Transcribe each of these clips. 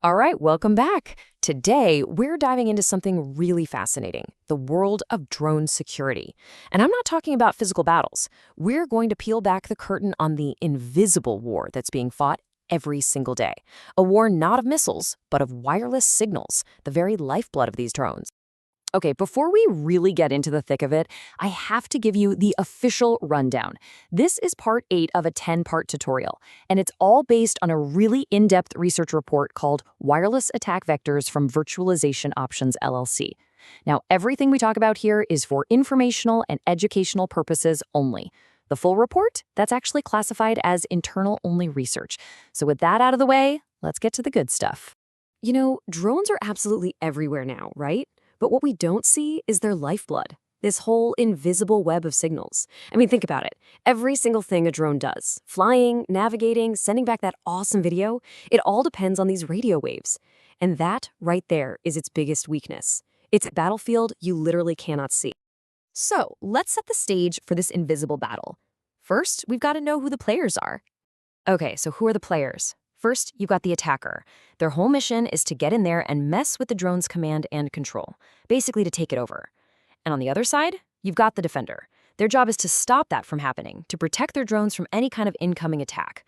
All right, welcome back. Today, we're diving into something really fascinating, the world of drone security. And I'm not talking about physical battles. We're going to peel back the curtain on the invisible war that's being fought every single day. A war not of missiles, but of wireless signals, the very lifeblood of these drones. Okay, before we really get into the thick of it, I have to give you the official rundown. This is part 8 of a 10-part tutorial, and it's all based on a really in-depth research report called Wireless Attack Vectors from Virtualization Options LLC. Now, everything we talk about here is for informational and educational purposes only. The full report, that's actually classified as internal-only research. So with that out of the way, let's get to the good stuff. You know, drones are absolutely everywhere now, right? But what we don't see is their lifeblood, this whole invisible web of signals. I mean, think about it. Every single thing a drone does, flying, navigating, sending back that awesome video, it all depends on these radio waves. And that right there is its biggest weakness. It's a battlefield you literally cannot see. So let's set the stage for this invisible battle. First, we've got to know who the players are. Okay, so who are the players? First, you've got the attacker. Their whole mission is to get in there and mess with the drone's command and control, basically to take it over. And on the other side, you've got the defender. Their job is to stop that from happening, to protect their drones from any kind of incoming attack.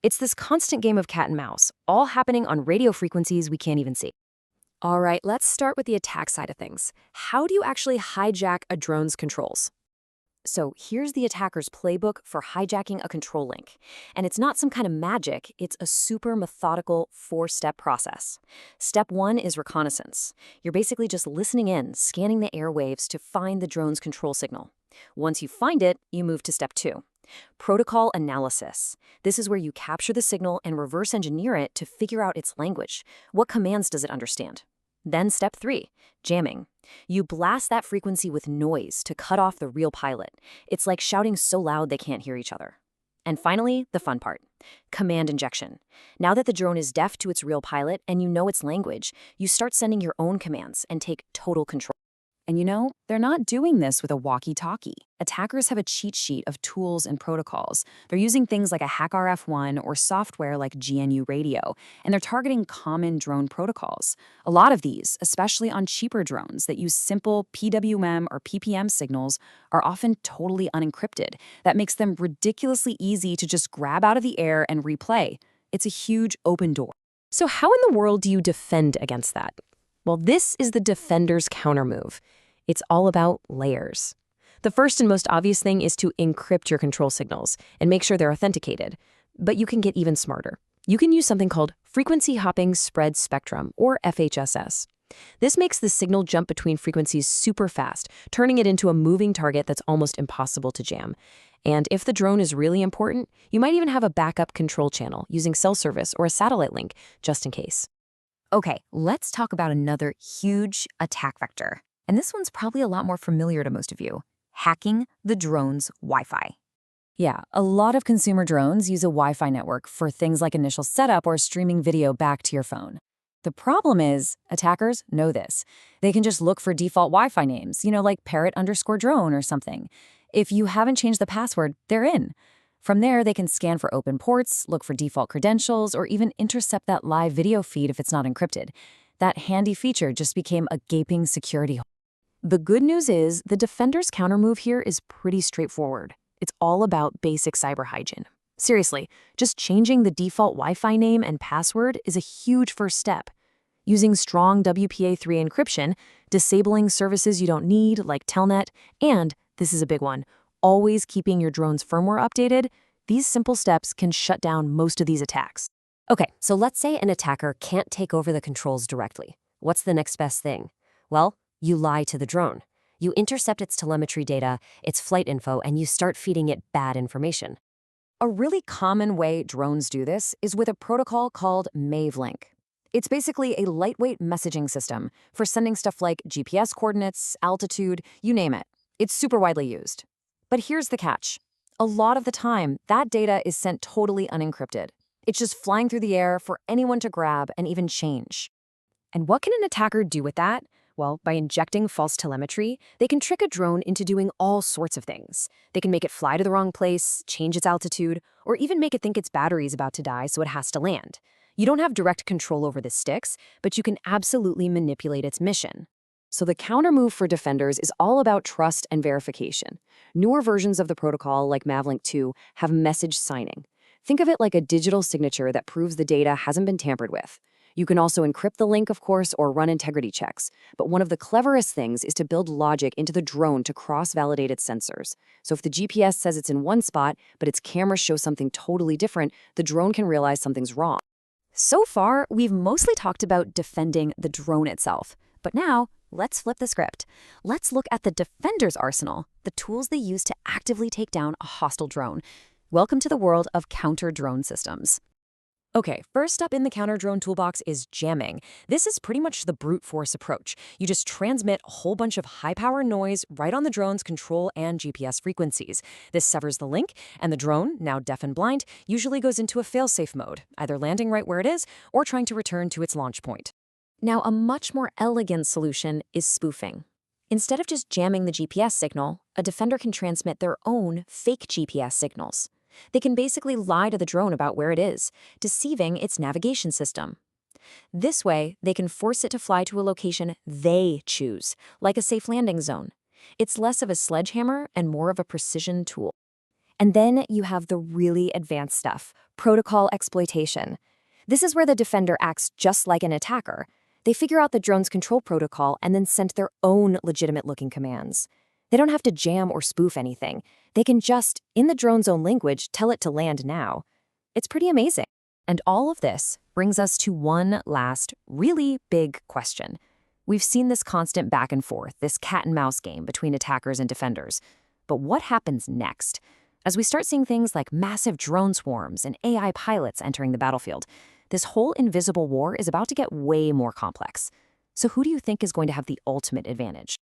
It's this constant game of cat and mouse, all happening on radio frequencies we can't even see. All right, let's start with the attack side of things. How do you actually hijack a drone's controls? So here's the attacker's playbook for hijacking a control link. And it's not some kind of magic, it's a super methodical 4-step process. Step 1 is reconnaissance. You're basically just listening in, scanning the airwaves to find the drone's control signal. Once you find it, you move to step 2. Protocol analysis. This is where you capture the signal and reverse engineer it to figure out its language. What commands does it understand? Then step 3, jamming. You blast that frequency with noise to cut off the real pilot. It's like shouting so loud they can't hear each other. And finally, the fun part, command injection. Now that the drone is deaf to its real pilot and you know its language, you start sending your own commands and take total control. And you know, they're not doing this with a walkie-talkie. Attackers have a cheat sheet of tools and protocols. They're using things like a HackRF1 or software like GNU Radio, and they're targeting common drone protocols. A lot of these, especially on cheaper drones that use simple PWM or PPM signals, are often totally unencrypted. That makes them ridiculously easy to just grab out of the air and replay. It's a huge open door. So how in the world do you defend against that? Well, this is the defender's countermove. It's all about layers. The first and most obvious thing is to encrypt your control signals and make sure they're authenticated. But you can get even smarter. You can use something called frequency hopping spread spectrum, or FHSS. This makes the signal jump between frequencies super fast, turning it into a moving target that's almost impossible to jam. And if the drone is really important, you might even have a backup control channel using cell service or a satellite link, just in case. Okay, let's talk about another huge attack vector. And this one's probably a lot more familiar to most of you, hacking the drone's Wi-Fi. Yeah, a lot of consumer drones use a Wi-Fi network for things like initial setup or streaming video back to your phone. The problem is, attackers know this. They can just look for default Wi-Fi names, like parrot_drone or something. If you haven't changed the password, they're in. From there, they can scan for open ports, look for default credentials, or even intercept that live video feed if it's not encrypted. That handy feature just became a gaping security hole. The good news is the defender's countermove here is pretty straightforward. It's all about basic cyber hygiene. Seriously, just changing the default Wi-Fi name and password is a huge first step. Using strong WPA3 encryption, disabling services you don't need, like Telnet, and, this is a big one, always keeping your drone's firmware updated, these simple steps can shut down most of these attacks. Okay, so let's say an attacker can't take over the controls directly. What's the next best thing? Well, you lie to the drone. You intercept its telemetry data, its flight info, and you start feeding it bad information. A really common way drones do this is with a protocol called Wavelink. It's basically a lightweight messaging system for sending stuff like GPS coordinates, altitude, you name it. It's super widely used. But here's the catch. A lot of the time, that data is sent totally unencrypted. It's just flying through the air for anyone to grab and even change. And what can an attacker do with that? Well, by injecting false telemetry, they can trick a drone into doing all sorts of things. They can make it fly to the wrong place, change its altitude, or even make it think its battery is about to die so it has to land. You don't have direct control over the sticks, but you can absolutely manipulate its mission. So the countermove for defenders is all about trust and verification. Newer versions of the protocol, like Mavlink 2, have message signing. Think of it like a digital signature that proves the data hasn't been tampered with. You can also encrypt the link, of course, or run integrity checks. But one of the cleverest things is to build logic into the drone to cross-validate its sensors. So if the GPS says it's in one spot, but its cameras show something totally different, the drone can realize something's wrong. So far, we've mostly talked about defending the drone itself. But now, let's flip the script. Let's look at the defender's arsenal, the tools they use to actively take down a hostile drone. Welcome to the world of counter-drone systems. Okay, first up in the counter-drone toolbox is jamming. This is pretty much the brute force approach. You just transmit a whole bunch of high-power noise right on the drone's control and GPS frequencies. This severs the link, and the drone, now deaf and blind, usually goes into a fail-safe mode, either landing right where it is or trying to return to its launch point. Now, a much more elegant solution is spoofing. Instead of just jamming the GPS signal, a defender can transmit their own fake GPS signals. They can basically lie to the drone about where it is, deceiving its navigation system. This way, they can force it to fly to a location they choose, like a safe landing zone. It's less of a sledgehammer and more of a precision tool. And then you have the really advanced stuff, protocol exploitation. This is where the defender acts just like an attacker. They figure out the drone's control protocol and then send their own legitimate-looking commands. They don't have to jam or spoof anything. They can just, in the drone's own language, tell it to land now. It's pretty amazing. And all of this brings us to one last, really big question. We've seen this constant back and forth, this cat and mouse game between attackers and defenders. But what happens next? As we start seeing things like massive drone swarms and AI pilots entering the battlefield, this whole invisible war is about to get way more complex. So who do you think is going to have the ultimate advantage?